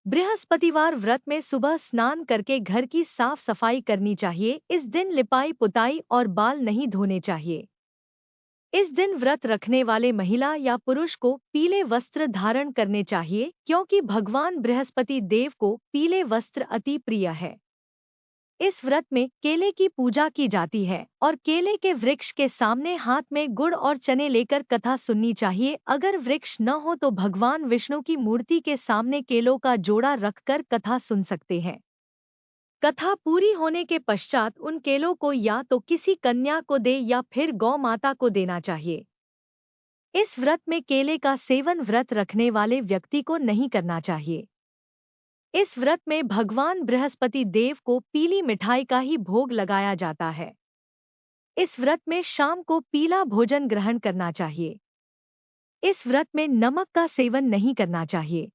बृहस्पतिवार व्रत में सुबह स्नान करके घर की साफ सफाई करनी चाहिए। इस दिन लिपाई पुताई और बाल नहीं धोने चाहिए। इस दिन व्रत रखने वाले महिला या पुरुष को पीले वस्त्र धारण करने चाहिए, क्योंकि भगवान बृहस्पति देव को पीले वस्त्र अति प्रिय है। इस व्रत में केले की पूजा की जाती है और केले के वृक्ष के सामने हाथ में गुड़ और चने लेकर कथा सुननी चाहिए। अगर वृक्ष न हो तो भगवान विष्णु की मूर्ति के सामने केलों का जोड़ा रखकर कथा सुन सकते हैं। कथा पूरी होने के पश्चात उन केलों को या तो किसी कन्या को दे या फिर गौ माता को देना चाहिए। इस व्रत में केले का सेवन व्रत रखने वाले व्यक्ति को नहीं करना चाहिए। इस व्रत में भगवान बृहस्पति देव को पीली मिठाई का ही भोग लगाया जाता है। इस व्रत में शाम को पीला भोजन ग्रहण करना चाहिए। इस व्रत में नमक का सेवन नहीं करना चाहिए।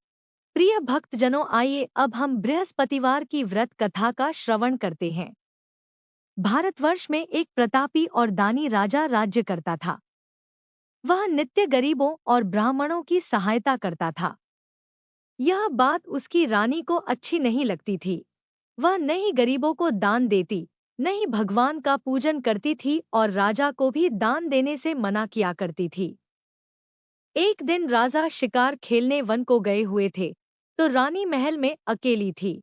प्रिय भक्तजनों, आइए अब हम बृहस्पतिवार की व्रत कथा का श्रवण करते हैं। भारतवर्ष में एक प्रतापी और दानी राजा राज्य करता था। वह नित्य गरीबों और ब्राह्मणों की सहायता करता था। यह बात उसकी रानी को अच्छी नहीं लगती थी। वह न ही गरीबों को दान देती, न ही भगवान का पूजन करती थी और राजा को भी दान देने से मना किया करती थी। एक दिन राजा शिकार खेलने वन को गए हुए थे, तो रानी महल में अकेली थी।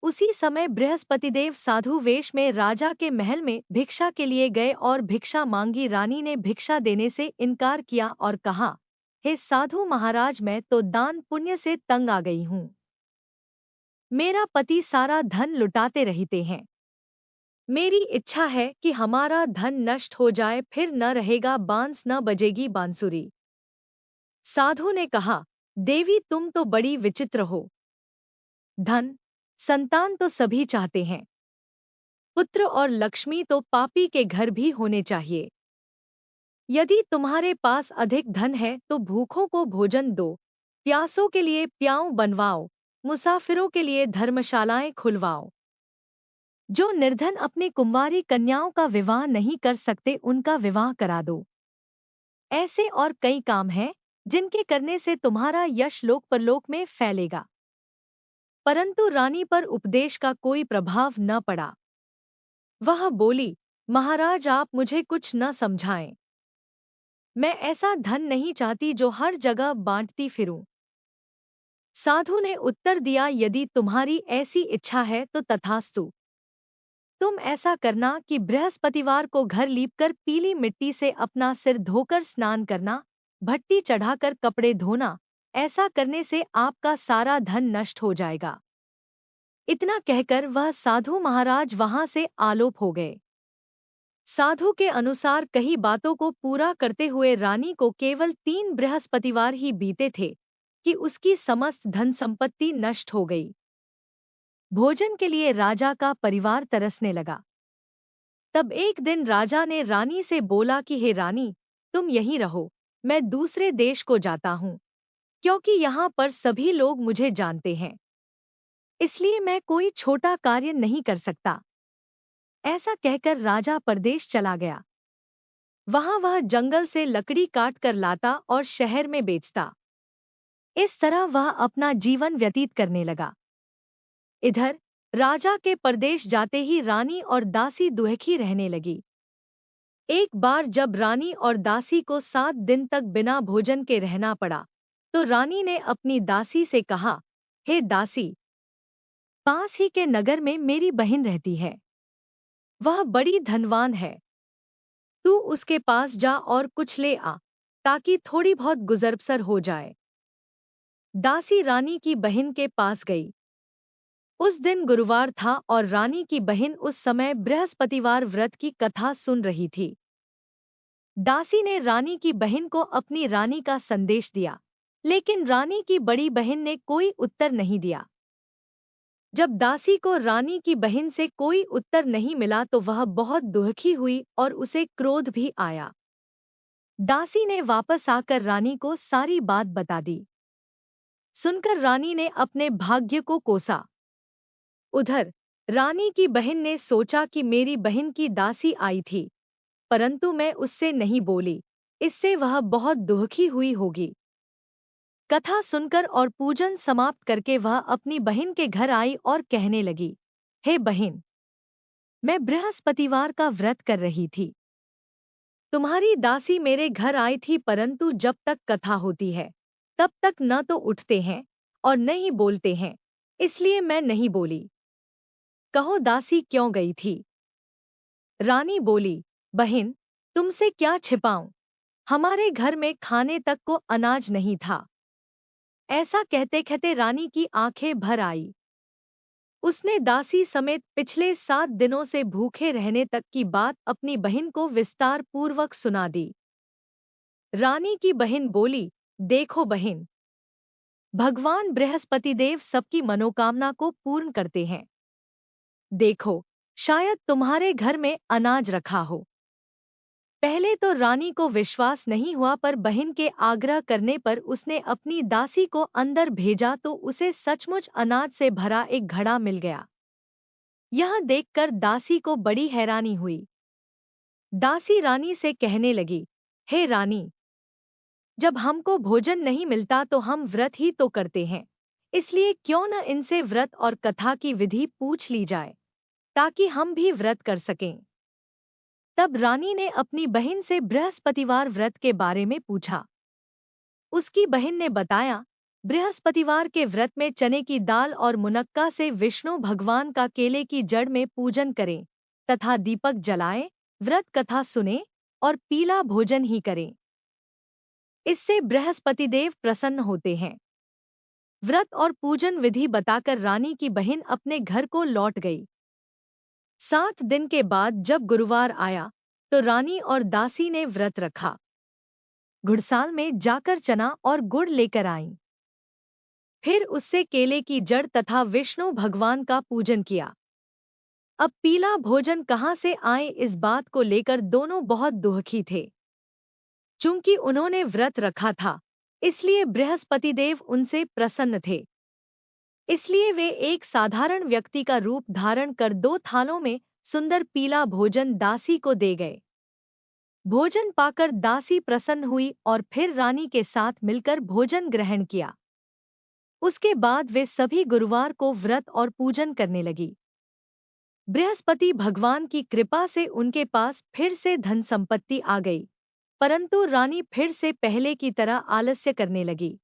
उसी समय बृहस्पतिदेव साधु वेश में राजा के महल में भिक्षा के लिए गए और भिक्षा मांगी। रानी ने भिक्षा देने से इनकार किया और कहा, हे साधु महाराज, मैं तो दान पुण्य से तंग आ गई हूँ। मेरा पति सारा धन लुटाते रहते हैं। मेरी इच्छा है कि हमारा धन नष्ट हो जाए, फिर न रहेगा बांस, न बजेगी बांसुरी। साधु ने कहा, देवी तुम तो बड़ी विचित्र हो। धन संतान तो सभी चाहते हैं, पुत्र और लक्ष्मी तो पापी के घर भी होने चाहिए। यदि तुम्हारे पास अधिक धन है तो भूखों को भोजन दो, प्यासों के लिए प्याऊ बनवाओ, मुसाफिरों के लिए धर्मशालाएं खुलवाओ। जो निर्धन अपनी कुंवारी कन्याओं का विवाह नहीं कर सकते, उनका विवाह करा दो। ऐसे और कई काम हैं जिनके करने से तुम्हारा यश लोक परलोक में फैलेगा। परंतु रानी पर उपदेश का कोई प्रभाव न पड़ा। वह बोली, महाराज आप मुझे कुछ न समझाएं। मैं ऐसा धन नहीं चाहती जो हर जगह बांटती फिरूं। साधु ने उत्तर दिया, यदि तुम्हारी ऐसी इच्छा है तो तथास्तु। तुम ऐसा करना कि बृहस्पतिवार को घर लीपकर पीली मिट्टी से अपना सिर धोकर स्नान करना, भट्टी चढ़ाकर कपड़े धोना। ऐसा करने से आपका सारा धन नष्ट हो जाएगा। इतना कहकर वह साधु महाराज वहां से आलोप हो गए। साधु के अनुसार कही बातों को पूरा करते हुए रानी को केवल 3 बृहस्पतिवार ही बीते थे कि उसकी समस्त धन संपत्ति नष्ट हो गई। भोजन के लिए राजा का परिवार तरसने लगा। तब एक दिन राजा ने रानी से बोला कि हे रानी, तुम यहीं रहो, मैं दूसरे देश को जाता हूँ, क्योंकि यहाँ पर सभी लोग मुझे जानते हैं, इसलिए मैं कोई छोटा कार्य नहीं कर सकता। ऐसा कहकर राजा परदेश चला गया। वहां वह जंगल से लकड़ी काट कर लाता और शहर में बेचता। इस तरह वह अपना जीवन व्यतीत करने लगा। इधर राजा के परदेश जाते ही रानी और दासी दुखी रहने लगी। एक बार जब रानी और दासी को 7 दिन तक बिना भोजन के रहना पड़ा, तो रानी ने अपनी दासी से कहा, हे दासी, पास ही के नगर में मेरी बहन रहती है। वह बड़ी धनवान है। तू उसके पास जा और कुछ ले आ, ताकि थोड़ी बहुत गुजर-बसर हो जाए। दासी रानी की बहन के पास गई। उस दिन गुरुवार था और रानी की बहन उस समय बृहस्पतिवार व्रत की कथा सुन रही थी। दासी ने रानी की बहन को अपनी रानी का संदेश दिया, लेकिन रानी की बड़ी बहन ने कोई उत्तर नहीं दिया। जब दासी को रानी की बहन से कोई उत्तर नहीं मिला तो वह बहुत दुखी हुई और उसे क्रोध भी आया। दासी ने वापस आकर रानी को सारी बात बता दी। सुनकर रानी ने अपने भाग्य को कोसा। उधर रानी की बहन ने सोचा कि मेरी बहन की दासी आई थी, परंतु मैं उससे नहीं बोली, इससे वह बहुत दुखी हुई होगी। कथा सुनकर और पूजन समाप्त करके वह अपनी बहन के घर आई और कहने लगी, हे बहन, मैं बृहस्पतिवार का व्रत कर रही थी। तुम्हारी दासी मेरे घर आई थी, परंतु जब तक कथा होती है तब तक न तो उठते हैं और न ही बोलते हैं, इसलिए मैं नहीं बोली। कहो दासी क्यों गई थी? रानी बोली, बहन, तुमसे क्या छिपाऊं, हमारे घर में खाने तक को अनाज नहीं था। ऐसा कहते कहते रानी की आंखें भर आई। उसने दासी समेत पिछले 7 दिनों से भूखे रहने तक की बात अपनी बहन को विस्तार पूर्वक सुना दी। रानी की बहन बोली, देखो बहन, भगवान बृहस्पतिदेव सबकी मनोकामना को पूर्ण करते हैं। देखो, शायद तुम्हारे घर में अनाज रखा हो। पहले तो रानी को विश्वास नहीं हुआ, पर बहन के आग्रह करने पर उसने अपनी दासी को अंदर भेजा तो उसे सचमुच अनाज से भरा एक घड़ा मिल गया। यह देखकर दासी को बड़ी हैरानी हुई। दासी रानी से कहने लगी, हे रानी, जब हमको भोजन नहीं मिलता तो हम व्रत ही तो करते हैं, इसलिए क्यों न इनसे व्रत और कथा की विधि पूछ ली जाए, ताकि हम भी व्रत कर सकें। तब रानी ने अपनी बहन से बृहस्पतिवार व्रत के बारे में पूछा। उसकी बहन ने बताया, बृहस्पतिवार के व्रत में चने की दाल और मुनक्का से विष्णु भगवान का केले की जड़ में पूजन करें तथा दीपक जलाएं, व्रत कथा सुने और पीला भोजन ही करें। इससे बृहस्पतिदेव प्रसन्न होते हैं। व्रत और पूजन विधि बताकर रानी की बहन अपने घर को लौट गई। 7 दिन के बाद जब गुरुवार आया तो रानी और दासी ने व्रत रखा। घुड़साल में जाकर चना और गुड़ लेकर आईं। फिर उससे केले की जड़ तथा विष्णु भगवान का पूजन किया। अब पीला भोजन कहाँ से आए, इस बात को लेकर दोनों बहुत दुखी थे। चूंकि उन्होंने व्रत रखा था, इसलिए बृहस्पतिदेव उनसे प्रसन्न थे। इसलिए वे एक साधारण व्यक्ति का रूप धारण कर 2 थालों में सुंदर पीला भोजन दासी को दे गए। भोजन पाकर दासी प्रसन्न हुई और फिर रानी के साथ मिलकर भोजन ग्रहण किया। उसके बाद वे सभी गुरुवार को व्रत और पूजन करने लगी। बृहस्पति भगवान की कृपा से उनके पास फिर से धन संपत्ति आ गई, परंतु रानी फिर से पहले की तरह आलस्य करने लगी।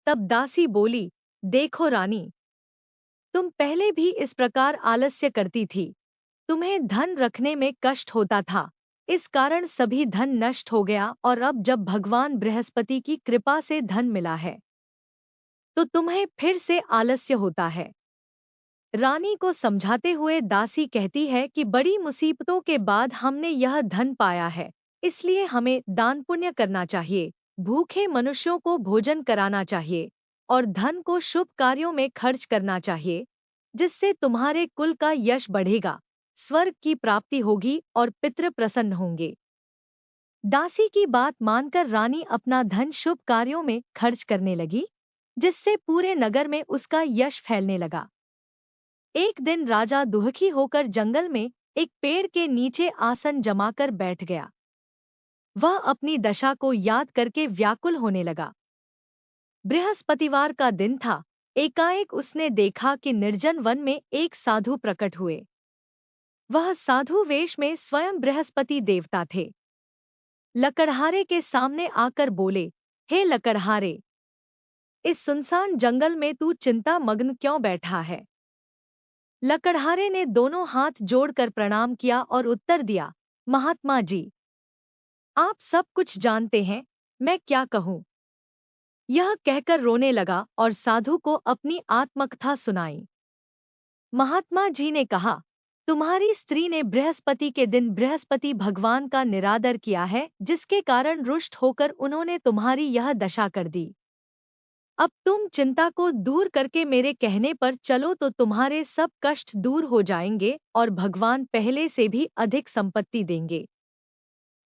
तब दासी बोली, देखो रानी, तुम पहले भी इस प्रकार आलस्य करती थी। तुम्हें धन रखने में कष्ट होता था, इस कारण सभी धन नष्ट हो गया, और अब जब भगवान बृहस्पति की कृपा से धन मिला है तो तुम्हें फिर से आलस्य होता है। रानी को समझाते हुए दासी कहती है कि बड़ी मुसीबतों के बाद हमने यह धन पाया है, इसलिए हमें दान पुण्य करना चाहिए, भूखे मनुष्यों को भोजन कराना चाहिए और धन को शुभ कार्यों में खर्च करना चाहिए, जिससे तुम्हारे कुल का यश बढ़ेगा, स्वर्ग की प्राप्ति होगी और पितृ प्रसन्न होंगे। दासी की बात मानकर रानी अपना धन शुभ कार्यों में खर्च करने लगी, जिससे पूरे नगर में उसका यश फैलने लगा। एक दिन राजा दुखी होकर जंगल में एक पेड़ के नीचे आसन जमाकर बैठ गया। वह अपनी दशा को याद करके व्याकुल होने लगा। बृहस्पतिवार का दिन था। एकाएक उसने देखा कि निर्जन वन में एक साधु प्रकट हुए। वह साधु वेश में स्वयं बृहस्पति देवता थे। लकड़हारे के सामने आकर बोले, हे लकड़हारे, इस सुनसान जंगल में तू चिंता मग्न क्यों बैठा है? लकड़हारे ने दोनों हाथ जोड़कर प्रणाम किया और उत्तर दिया, महात्मा जी, आप सब कुछ जानते हैं, मैं क्या कहूँ? यह कहकर रोने लगा और साधु को अपनी आत्मकथा सुनाई। महात्मा जी ने कहा, तुम्हारी स्त्री ने बृहस्पति के दिन बृहस्पति भगवान का निरादर किया है, जिसके कारण रुष्ट होकर उन्होंने तुम्हारी यह दशा कर दी। अब तुम चिंता को दूर करके मेरे कहने पर चलो तो तुम्हारे सब कष्ट दूर हो जाएंगे और भगवान पहले से भी अधिक संपत्ति देंगे।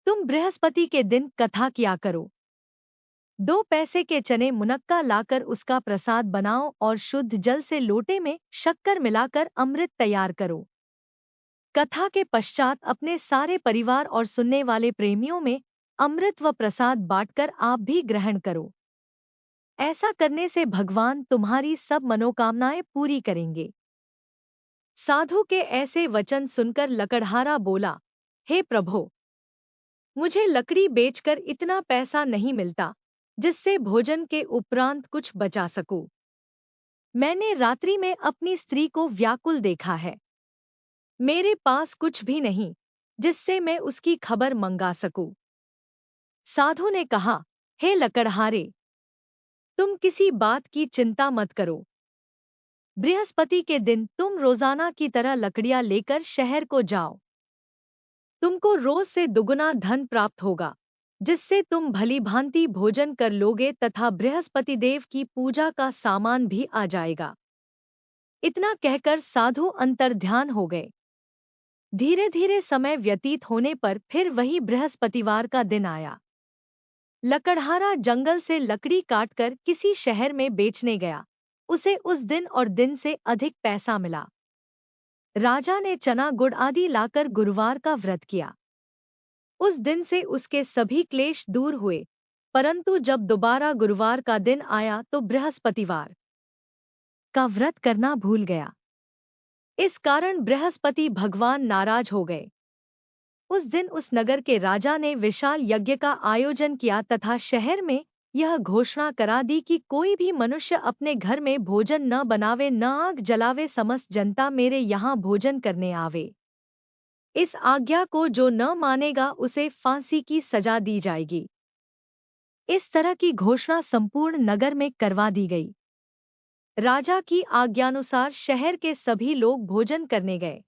तुम बृहस्पति के दिन कथा किया करो। 2 पैसे के चने मुनक्का लाकर उसका प्रसाद बनाओ और शुद्ध जल से लोटे में शक्कर मिलाकर अमृत तैयार करो। कथा के पश्चात अपने सारे परिवार और सुनने वाले प्रेमियों में अमृत व प्रसाद बांटकर आप भी ग्रहण करो। ऐसा करने से भगवान तुम्हारी सब मनोकामनाएं पूरी करेंगे। साधु के ऐसे वचन सुनकर लकड़हारा बोला, हे प्रभो, मुझे लकड़ी बेचकर इतना पैसा नहीं मिलता जिससे भोजन के उपरांत कुछ बचा सकूं। मैंने रात्रि में अपनी स्त्री को व्याकुल देखा है। मेरे पास कुछ भी नहीं जिससे मैं उसकी खबर मंगा सकूं। साधु ने कहा, हे लकड़हारे, तुम किसी बात की चिंता मत करो। बृहस्पति के दिन तुम रोजाना की तरह लकड़ियां लेकर शहर को जाओ। तुमको रोज से दुगुना धन प्राप्त होगा, जिससे तुम भली भांति भोजन कर लोगे तथा बृहस्पति देव की पूजा का सामान भी आ जाएगा। इतना कहकर साधु अंतर्ध्यान हो गए। धीरे धीरे समय व्यतीत होने पर फिर वही बृहस्पतिवार का दिन आया। लकड़हारा जंगल से लकड़ी काटकर किसी शहर में बेचने गया। उसे उस दिन और दिन से अधिक पैसा मिला। राजा ने चना गुड़ आदि लाकर गुरुवार का व्रत किया। उस दिन से उसके सभी क्लेश दूर हुए, परंतु जब दोबारा गुरुवार का दिन आया तो बृहस्पतिवार का व्रत करना भूल गया। इस कारण बृहस्पति भगवान नाराज हो गए। उस दिन उस नगर के राजा ने विशाल यज्ञ का आयोजन किया तथा शहर में यह घोषणा करा दी कि कोई भी मनुष्य अपने घर में भोजन न बनावे, न आग जलावे, समस्त जनता मेरे यहाँ भोजन करने आवे। इस आज्ञा को जो न मानेगा उसे फांसी की सजा दी जाएगी। इस तरह की घोषणा संपूर्ण नगर में करवा दी गई। राजा की आज्ञानुसार शहर के सभी लोग भोजन करने गए,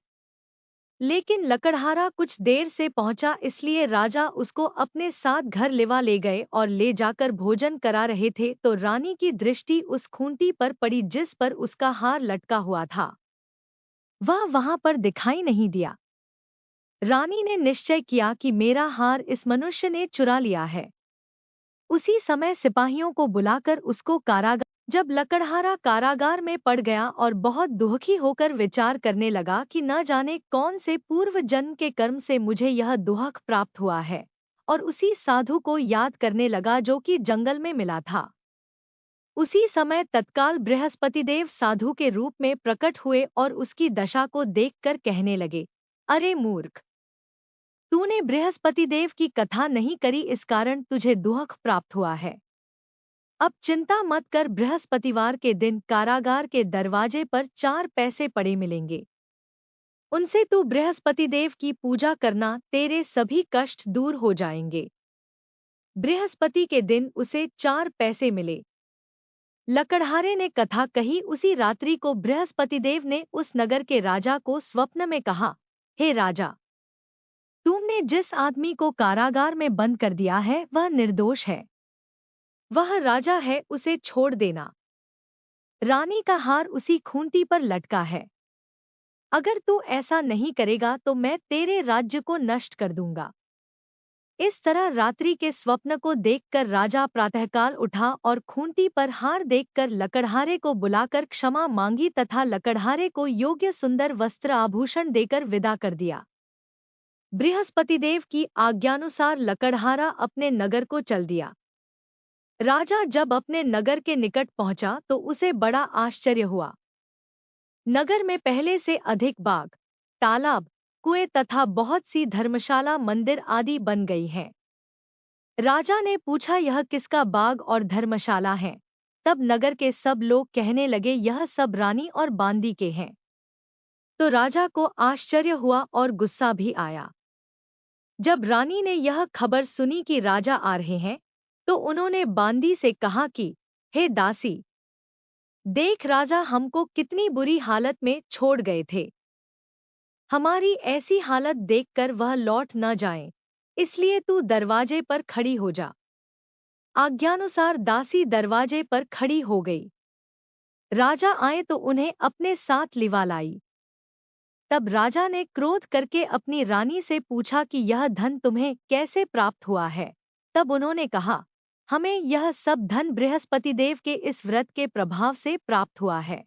लेकिन लकड़हारा कुछ देर से पहुंचा, इसलिए राजा उसको अपने साथ घर ले गए और ले जाकर भोजन करा रहे थे तो रानी की दृष्टि उस खूंटी पर पड़ी जिस पर उसका हार लटका हुआ था। वह वहां पर दिखाई नहीं दिया। रानी ने निश्चय किया कि मेरा हार इस मनुष्य ने चुरा लिया है। उसी समय सिपाहियों को बुलाकर उसको कारागार जब लकड़हारा कारागार में पड़ गया और बहुत दुखी होकर विचार करने लगा कि न जाने कौन से पूर्व जन्म के कर्म से मुझे यह दुख प्राप्त हुआ है, और उसी साधु को याद करने लगा जो कि जंगल में मिला था। उसी समय तत्काल बृहस्पतिदेव साधु के रूप में प्रकट हुए और उसकी दशा को देखकर कहने लगे, अरे मूर्ख, तूने बृहस्पतिदेव की कथा नहीं करी, इस कारण तुझे दुख प्राप्त हुआ है। अब चिंता मत कर, बृहस्पतिवार के दिन कारागार के दरवाजे पर 4 पैसे पड़े मिलेंगे। उनसे तू बृहस्पतिदेव की पूजा करना, तेरे सभी कष्ट दूर हो जाएंगे। बृहस्पति के दिन उसे 4 पैसे मिले। लकड़हारे ने कथा कही। उसी रात्रि को बृहस्पतिदेव ने उस नगर के राजा को स्वप्न में कहा, हे राजा, तुमने जिस आदमी को कारागार में बंद कर दिया है वह निर्दोष है। वह राजा है, उसे छोड़ देना। रानी का हार उसी खूंटी पर लटका है। अगर तू ऐसा नहीं करेगा तो मैं तेरे राज्य को नष्ट कर दूंगा। इस तरह रात्रि के स्वप्न को देखकर राजा प्रातःकाल उठा और खूंटी पर हार देखकर लकड़हारे को बुलाकर क्षमा मांगी तथा लकड़हारे को योग्य सुंदर वस्त्र आभूषण देकर विदा कर दिया। बृहस्पतिदेव की आज्ञानुसार लकड़हारा अपने नगर को चल दिया। राजा जब अपने नगर के निकट पहुंचा तो उसे बड़ा आश्चर्य हुआ। नगर में पहले से अधिक बाग, तालाब, कुएं तथा बहुत सी धर्मशाला, मंदिर आदि बन गई हैं। राजा ने पूछा, यह किसका बाग और धर्मशाला है? तब नगर के सब लोग कहने लगे, यह सब रानी और बांदी के हैं। तो राजा को आश्चर्य हुआ और गुस्सा भी आया। जब रानी ने यह खबर सुनी कि राजा आ रहे हैं, तो उन्होंने बांदी से कहा कि हे दासी, देख राजा हमको कितनी बुरी हालत में छोड़ गए थे। हमारी ऐसी हालत देखकर वह लौट न जाएं, इसलिए तू दरवाजे पर खड़ी हो जा। आज्ञानुसार दासी दरवाजे पर खड़ी हो गई। राजा आए तो उन्हें अपने साथ लिवा लाई। तब राजा ने क्रोध करके अपनी रानी से पूछा कि यह धन तुम्हें कैसे प्राप्त हुआ है? तब उन्होंने कहा, हमें यह सब धन बृहस्पतिदेव के इस व्रत के प्रभाव से प्राप्त हुआ है।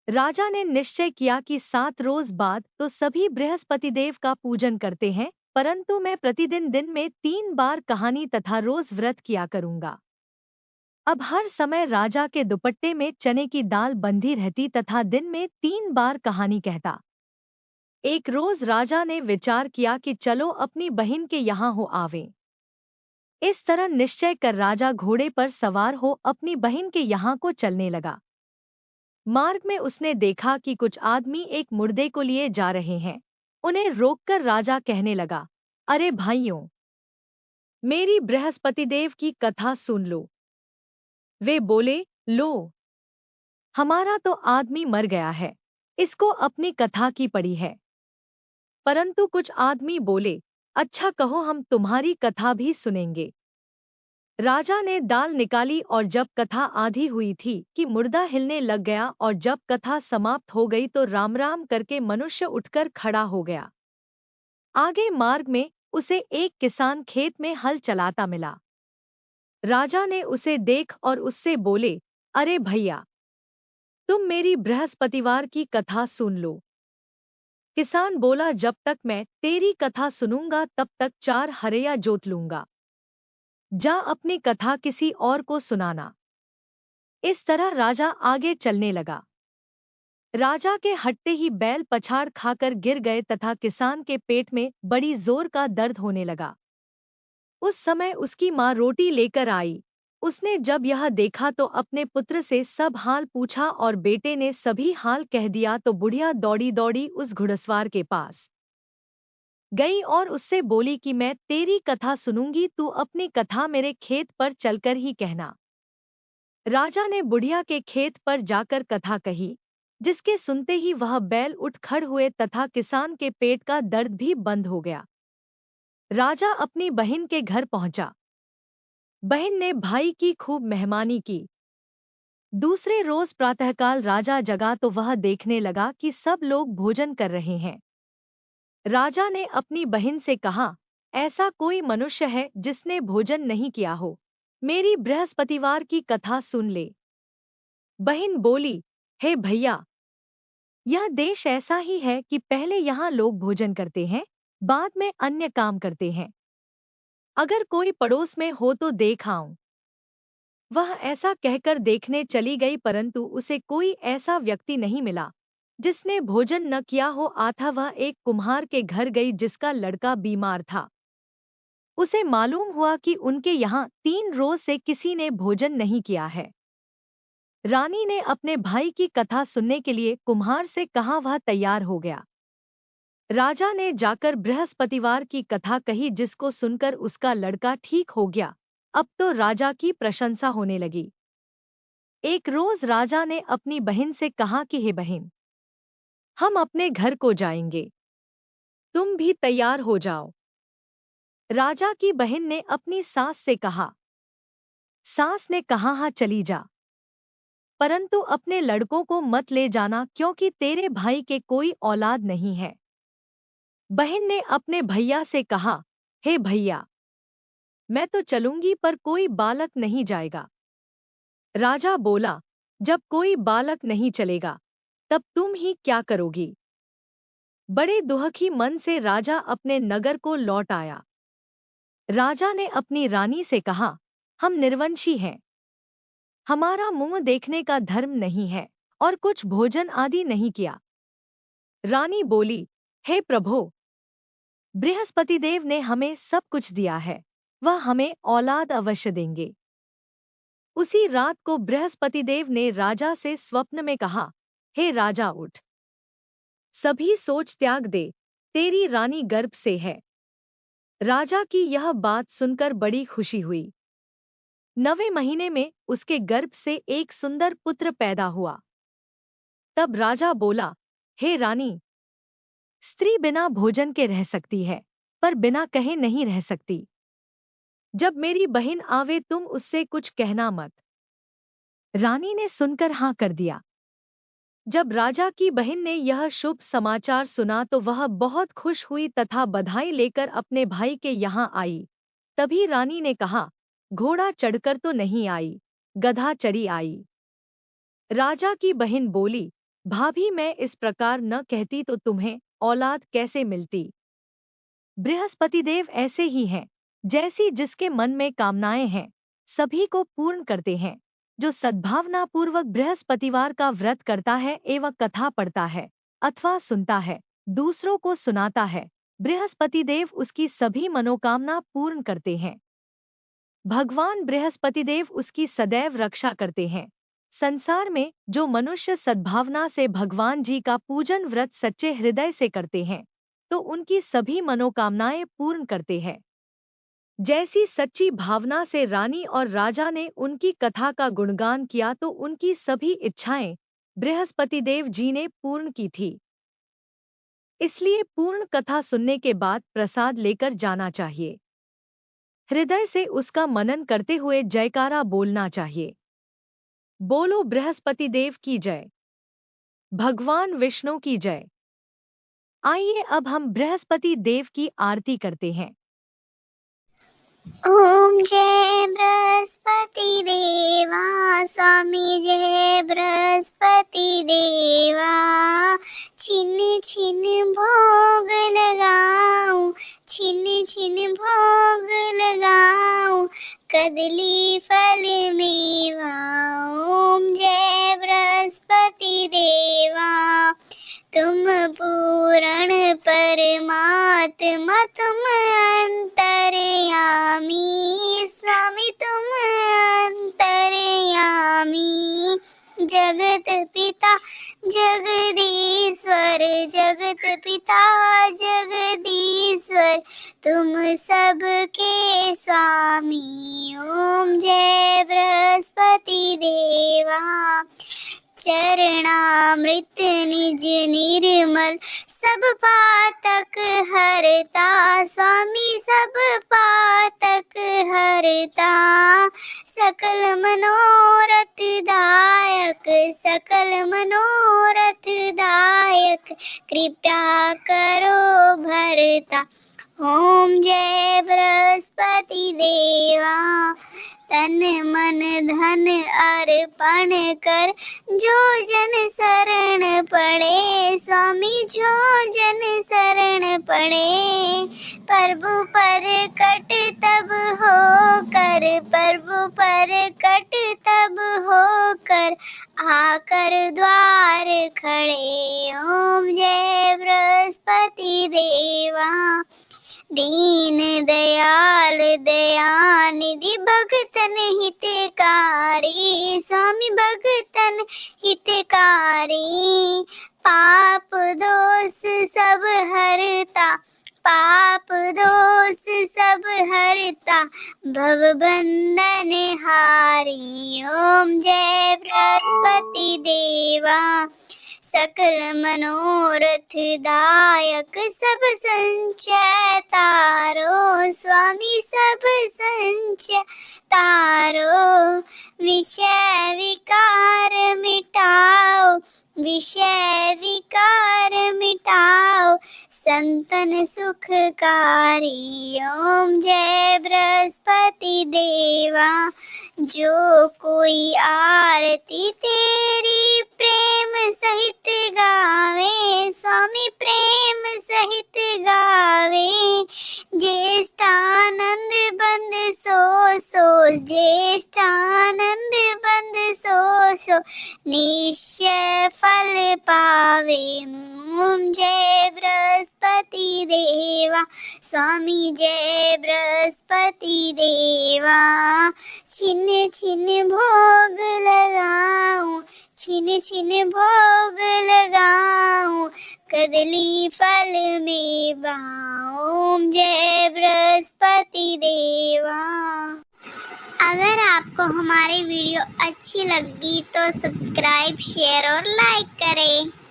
राजा ने निश्चय किया कि 7 रोज बाद तो सभी बृहस्पतिदेव का पूजन करते हैं, परंतु मैं प्रतिदिन दिन में 3 बार कहानी तथा रोज व्रत किया करूंगा। अब हर समय राजा के दुपट्टे में चने की दाल बंधी रहती तथा दिन में 3 बार कहानी कहता। एक रोज राजा ने विचार किया कि चलो अपनी बहन के यहाँ हो आवे। इस तरह निश्चय कर राजा घोड़े पर सवार हो अपनी बहन के यहाँ को चलने लगा। मार्ग में उसने देखा कि कुछ आदमी एक मुर्दे को लिए जा रहे हैं। उन्हें रोककर राजा कहने लगा, अरे भाइयों, मेरी बृहस्पतिदेव की कथा सुन लो। वे बोले, लो, हमारा तो आदमी मर गया है, इसको अपनी कथा की पड़ी है। परंतु कुछ आदमी बोले, अच्छा कहो, हम तुम्हारी कथा भी सुनेंगे। राजा ने दाल निकाली और जब कथा आधी हुई थी कि मुर्दा हिलने लग गया और जब कथा समाप्त हो गई तो राम राम करके मनुष्य उठकर खड़ा हो गया। आगे मार्ग में उसे एक किसान खेत में हल चलाता मिला। राजा ने उसे देख और उससे बोले, अरे भैया, तुम मेरी बृहस्पतिवार की कथा सुन लो। किसान बोला, जब तक मैं तेरी कथा सुनूंगा तब तक 4 हरया जोत लूंगा। जा अपनी कथा किसी और को सुनाना। इस तरह राजा आगे चलने लगा। राजा के हटते ही बैल पछाड़ खाकर गिर गए तथा किसान के पेट में बड़ी जोर का दर्द होने लगा। उस समय उसकी माँ रोटी लेकर आई। उसने जब यह देखा तो अपने पुत्र से सब हाल पूछा और बेटे ने सभी हाल कह दिया तो बुढ़िया दौड़ी दौड़ी उस घुड़सवार के पास गई और उससे बोली कि मैं तेरी कथा सुनूंगी, तू अपनी कथा मेरे खेत पर चलकर ही कहना। राजा ने बुढ़िया के खेत पर जाकर कथा कही, जिसके सुनते ही वह बैल उठ खड़ हुए तथा किसान के पेट का दर्द भी बंद हो गया। राजा अपनी बहन के घर पहुंचा। बहन ने भाई की खूब मेहमानी की। दूसरे रोज प्रातःकाल राजा जगा तो वह देखने लगा कि सब लोग भोजन कर रहे हैं। राजा ने अपनी बहन से कहा, ऐसा कोई मनुष्य है जिसने भोजन नहीं किया हो, मेरी बृहस्पतिवार की कथा सुन ले। बहन बोली, हे भैया, यह देश ऐसा ही है कि पहले यहाँ लोग भोजन करते हैं, बाद में अन्य काम करते हैं। अगर कोई पड़ोस में हो तो देख आऊं। वह ऐसा कहकर देखने चली गई, परंतु उसे कोई ऐसा व्यक्ति नहीं मिला जिसने भोजन न किया हो। अतः वह एक कुम्हार के घर गई जिसका लड़का बीमार था। उसे मालूम हुआ कि उनके यहाँ 3 रोज से किसी ने भोजन नहीं किया है। रानी ने अपने भाई की कथा सुनने के लिए कुम्हार से कहा, वह तैयार हो गया। राजा ने जाकर बृहस्पतिवार की कथा कही, जिसको सुनकर उसका लड़का ठीक हो गया। अब तो राजा की प्रशंसा होने लगी। एक रोज राजा ने अपनी बहन से कहा कि हे बहन, हम अपने घर को जाएंगे, तुम भी तैयार हो जाओ। राजा की बहन ने अपनी सास से कहा। सास ने कहा, हाँ चली जा, परंतु अपने लड़कों को मत ले जाना क्योंकि तेरे भाई के कोई औलाद नहीं है। बहन ने अपने भैया से कहा, हे भैया, मैं तो चलूंगी पर कोई बालक नहीं जाएगा। राजा बोला, जब कोई बालक नहीं चलेगा तब तुम ही क्या करोगी। बड़े दुखी मन से राजा अपने नगर को लौट आया। राजा ने अपनी रानी से कहा, हम निर्वंशी हैं, हमारा मुंह देखने का धर्म नहीं है और कुछ भोजन आदि नहीं किया। रानी बोली, हे प्रभो, बृहस्पतिदेव ने हमें सब कुछ दिया है, वह हमें औलाद अवश्य देंगे। उसी रात को बृहस्पतिदेव ने राजा से स्वप्न में कहा, हे राजा उठ, सभी सोच त्याग दे, तेरी रानी गर्भ से है। राजा की यह बात सुनकर बड़ी खुशी हुई। 9वें महीने में उसके गर्भ से एक सुंदर पुत्र पैदा हुआ। तब राजा बोला, हे रानी, स्त्री बिना भोजन के रह सकती है पर बिना कहे नहीं रह सकती। जब मेरी बहन आवे तुम उससे कुछ कहना मत। रानी ने सुनकर हाँ कर दिया। जब राजा की बहन ने यह शुभ समाचार सुना तो वह बहुत खुश हुई तथा बधाई लेकर अपने भाई के यहाँ आई। तभी रानी ने कहा, घोड़ा चढ़कर तो नहीं आई, गधा चढ़ी आई। राजा की बहन बोली, भाभी, मैं इस प्रकार न कहती तो तुम्हें औलाद कैसे मिलती। बृहस्पतिदेव ऐसे ही हैं, जैसी जिसके मन में कामनाएं हैं सभी को पूर्ण करते हैं। जो सद्भावनापूर्वक बृहस्पतिवार का व्रत करता है एवं कथा पढ़ता है अथवा सुनता है, दूसरों को सुनाता है, बृहस्पति देव उसकी सभी मनोकामना पूर्ण करते हैं। भगवान बृहस्पति देव उसकी सदैव रक्षा करते हैं। संसार में जो मनुष्य सद्भावना से भगवान जी का पूजन व्रत सच्चे हृदय से करते हैं तो उनकी सभी मनोकामनाएं पूर्ण करते हैं। जैसी सच्ची भावना से रानी और राजा ने उनकी कथा का गुणगान किया तो उनकी सभी इच्छाएं बृहस्पति देव जी ने पूर्ण की थी। इसलिए पूर्ण कथा सुनने के बाद प्रसाद लेकर जाना चाहिए। हृदय से उसका मनन करते हुए जयकारा बोलना चाहिए। बोलो बृहस्पति देव की जय, भगवान विष्णु की जय। आइए अब हम बृहस्पति देव की आरती करते हैं। ओम जय बृहस्पति देवा, स्वामी जय बृहस्पति देवा। छिन छिन भोग लगाऊं, छिन छिन भोग लगाऊं, कदली फल मेवा। ओम जय बृहस्पति देवा, तुम पूर्ण परमात्मा, तुम अंतर्यामी, स्वामी तुम अंतर्यामी। जगत पिता जगदीश्वर, जगत पिता जगदीश्वर, तुम सबके स्वामी। ओम जय बृहस्पति देवा, चरणामृत निज निर्मल, सब पातक हरता, स्वामी सब पातक हरता। सकल मनोरथ दायक, सकल मनोरथ दायक, कृपा करो भरता। ओम जय बृहस्पति देवा, तन मन धन अर्पण कर, जो जन शरण पड़े, स्वामी जो जन शरण पड़े। प्रभु पर कट तब हो कर, प्रभु पर कट तब हो कर, आकर द्वार खड़े। ओम जय बृहस्पति देवा, दीन दयाल दयानिधि, भगतन हितकारी, स्वामी भगतन हितकारी। पाप दोष सब हरता, पाप दोष सब हरता, भव बंधन हारी। ओम जय बृहस्पति देवा, सकल मनोरथ दायक, सब संचय तारो, स्वामी सब संचय तारो। विषय विकार मिटाओ, विषय विकार मिटाओ, संतन सुखकारी। ओम जय बृहस्पति देवा, जो कोई आरती तेरी प्रेम सहित गावे, स्वामी प्रेम सहित गावे। ज्येष्ठानंद बंद सो सो, ज्येष्ठानंद बंद सो सो, निश्चय फल पावे। ओम जय बृहस्पति देवा, स्वामी जय बृहस्पति देवा। छिन छिन भोग लगाऊं, छिन छिन भोग लगाऊं, कदली फल मेवा। ओम जय बृहस्पति देवा। अगर आपको हमारी वीडियो अच्छी लगी तो सब्सक्राइब, शेयर और लाइक करें।